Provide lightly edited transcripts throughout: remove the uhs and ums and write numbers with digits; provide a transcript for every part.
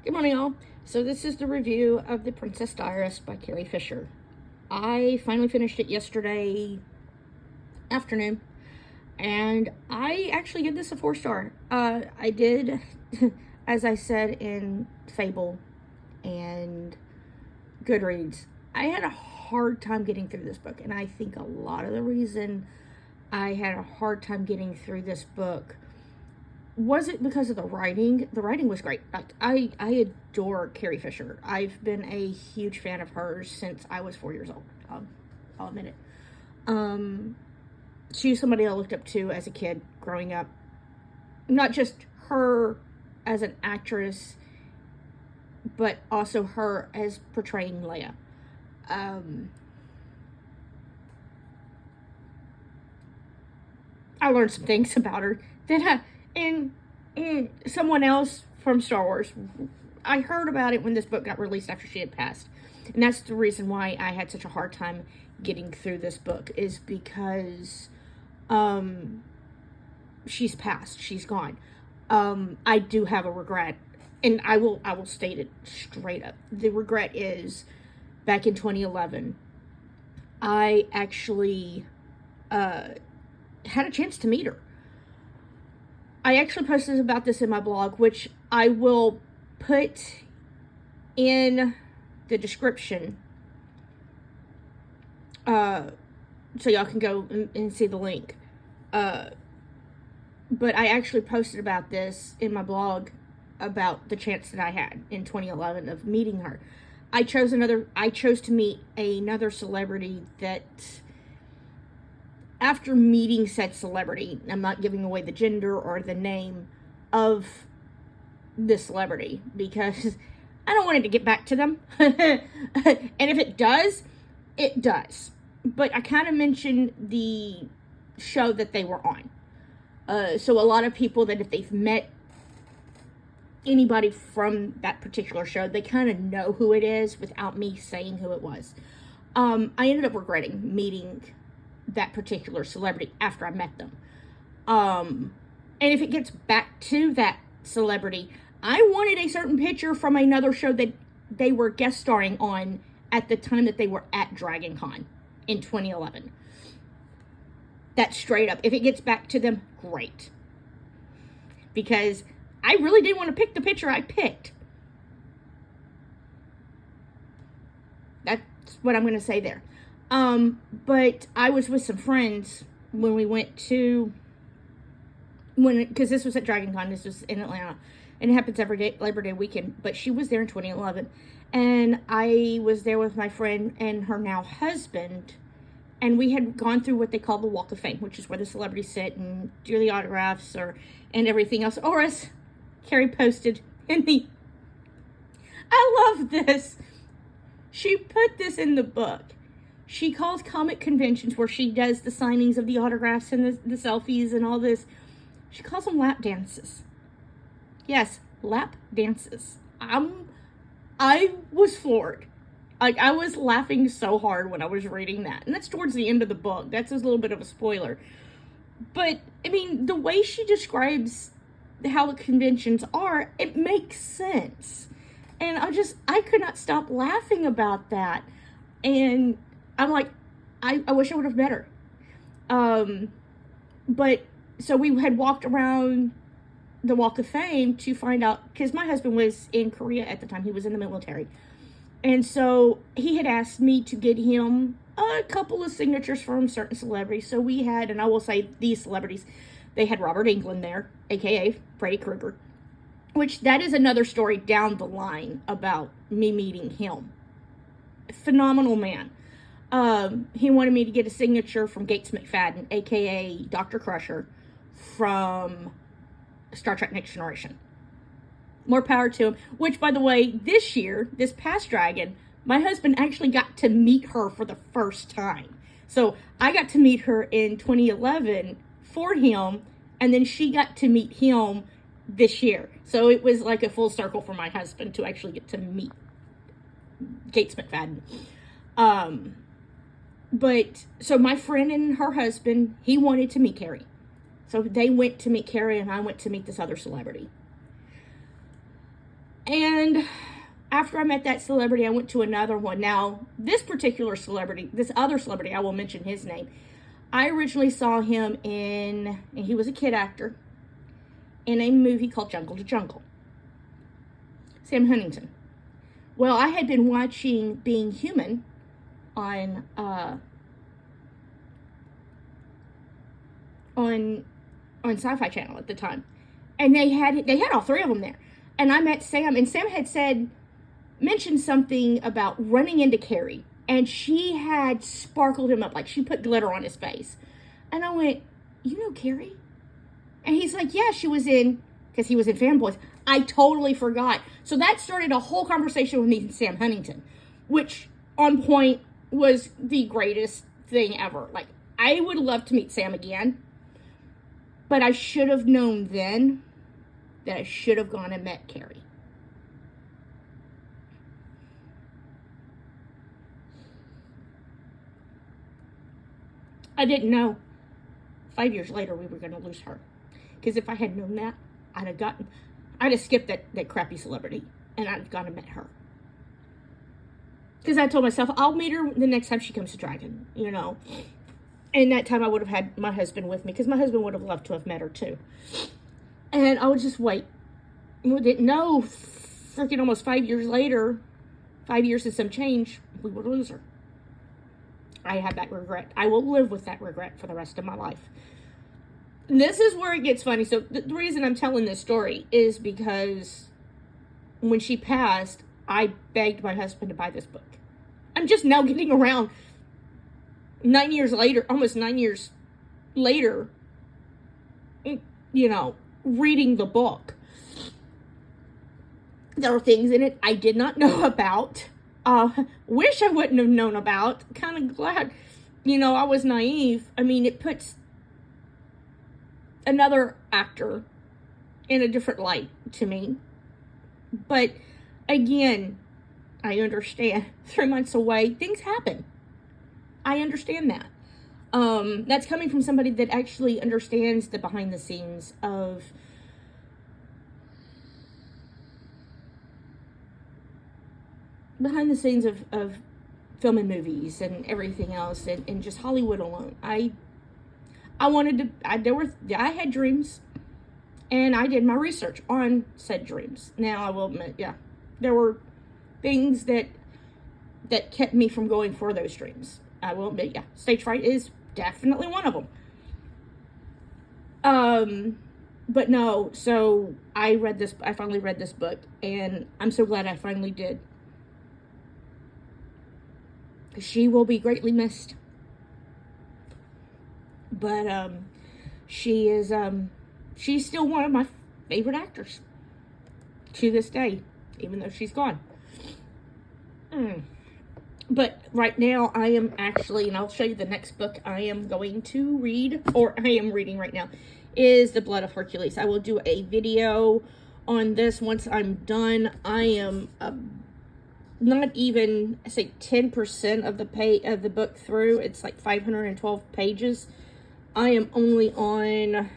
Good morning, all. So this is the review of The Princess Diarist by Carrie Fisher. I finally finished it yesterday afternoon, and I actually give this a 4-star. I did, as I said in Fable and Goodreads, I had a hard time getting through this book, and I think a lot of the reason I had a hard time getting through this book was it because of the writing. The writing was great. I adore Carrie Fisher. I've been a huge fan of hers since I was 4 years old. I'll admit it. She was somebody I looked up to as a kid growing up. Not just her as an actress, but also her as portraying Leia. I learned some things about her that and someone else from Star Wars, I heard about it when this book got released after she had passed. And that's the reason why I had such a hard time getting through this book, is because she's passed. She's gone. I do have a regret, and I will state it straight up. The regret is, back in 2011, I actually had a chance to meet her. I actually posted about this in my blog, which I will put in the description, so y'all can go and see the link. But I actually posted about this in my blog about the chance that I had in 2011 of meeting her. I chose to meet another celebrity that, after meeting said celebrity, I'm not giving away the gender or the name of this celebrity because I don't want it to get back to them. And if it does, it does. But I kind of mentioned the show that they were on. So a lot of people, that if they've met anybody from that particular show, they kind of know who it is without me saying who it was. I ended up regretting meeting that particular celebrity after I met them. And if it gets back to that celebrity, I wanted a certain picture from another show that they were guest starring on at the time that they were at Dragon Con in 2011. That's straight up. If it gets back to them, great. Because I really didn't want to pick the picture I picked. That's what I'm going to say there. But I was with some friends when we went to, because this was at Dragon Con, this was in Atlanta, and it happens every day, Labor Day weekend, but she was there in 2011, and I was there with my friend and her now husband, and we had gone through what they call the Walk of Fame, which is where the celebrities sit and do the autographs and everything else, or as Carrie posted in the, I love this, she put this in the book. She calls comic conventions where she does the signings of the autographs and the selfies and all this, she calls them lap dances. Yes, lap dances. I was floored. Like, I was laughing so hard when I was reading that. And that's towards the end of the book. That's a little bit of a spoiler. But, I mean, the way she describes how the conventions are, it makes sense. And I could not stop laughing about that. And I'm like, I wish I would have met her. But, so we had walked around the Walk of Fame to find out, because my husband was in Korea at the time. He was in the military. And so he had asked me to get him a couple of signatures from certain celebrities. So we had, and I will say these celebrities, they had Robert Englund there, aka Freddy Krueger, which that is another story down the line about me meeting him. Phenomenal man. He wanted me to get a signature from Gates McFadden, aka Dr. Crusher, from Star Trek Next Generation. More power to him. Which, by the way, this year, this past Dragon, my husband actually got to meet her for the first time. So I got to meet her in 2011 for him, and then she got to meet him this year. So it was like a full circle for my husband to actually get to meet Gates McFadden. But, so my friend and her husband, he wanted to meet Carrie. So they went to meet Carrie, and I went to meet this other celebrity. And after I met that celebrity, I went to another one. Now, this particular celebrity, this other celebrity, I will mention his name. I originally saw him in, and he was a kid actor, in a movie called Jungle to Jungle. Sam Huntington. Well, I had been watching Being Human on Sci-Fi Channel at the time. And they had all three of them there. And I met Sam, and Sam had mentioned something about running into Carrie. And she had sparkled him up, like she put glitter on his face. And I went, you know Carrie? And he's like, yeah, she was in, because he was in Fanboys. I totally forgot. So that started a whole conversation with me and Sam Huntington, which on point was the greatest thing ever. Like, I would love to meet Sam again, but I should have known then that I should have gone and met Carrie. I didn't know 5 years later we were going to lose her. Because if I had known that, I'd have skipped that crappy celebrity and I'd have gone and met her. Because I told myself, I'll meet her the next time she comes to Dragon, you know. And that time I would have had my husband with me, because my husband would have loved to have met her too. And I would just wait. We didn't know, freaking almost 5 years later, 5 years and some change, we would lose her. I have that regret. I will live with that regret for the rest of my life. And this is where it gets funny. So the reason I'm telling this story is because when she passed, I begged my husband to buy this book. I'm just now getting around 9 years later, almost 9 years later, you know, reading the book. There are things in it I did not know about. Wish I wouldn't have known about. Kind of glad, you know, I was naive. I mean, it puts another actor in a different light to me. But again, I understand. 3 months away, things happen. I understand that. That's coming from somebody that actually understands the behind the scenes of film and movies and everything else, and just Hollywood alone. I had dreams, and I did my research on said dreams. Now, I will admit, yeah, there were things that kept me from going for those dreams. I will admit, yeah, stage fright is definitely one of them. But no, so I finally read this book, and I'm so glad I finally did. She will be greatly missed. But, she's still one of my favorite actors to this day, even though she's gone. But right now, I am actually, and I'll show you the next book I am going to read, or I am reading right now, is The Blood of Hercules. I will do a video on this once I'm done. I am not even, I say 10% of the book through. It's like 512 pages. I am only on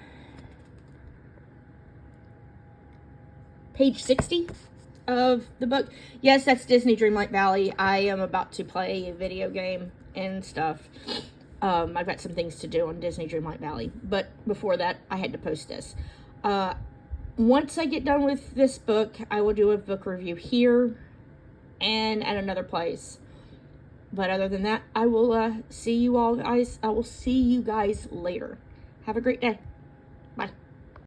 page 60 of the book. Yes, that's Disney Dreamlight Valley. I am about to play a video game and stuff. I've got some things to do on Disney Dreamlight Valley, but before that, I had to post this. Once I get done with this book, I will do a book review here and at another place. But other than that, I will see you all guys. I will see you guys later. Have a great day.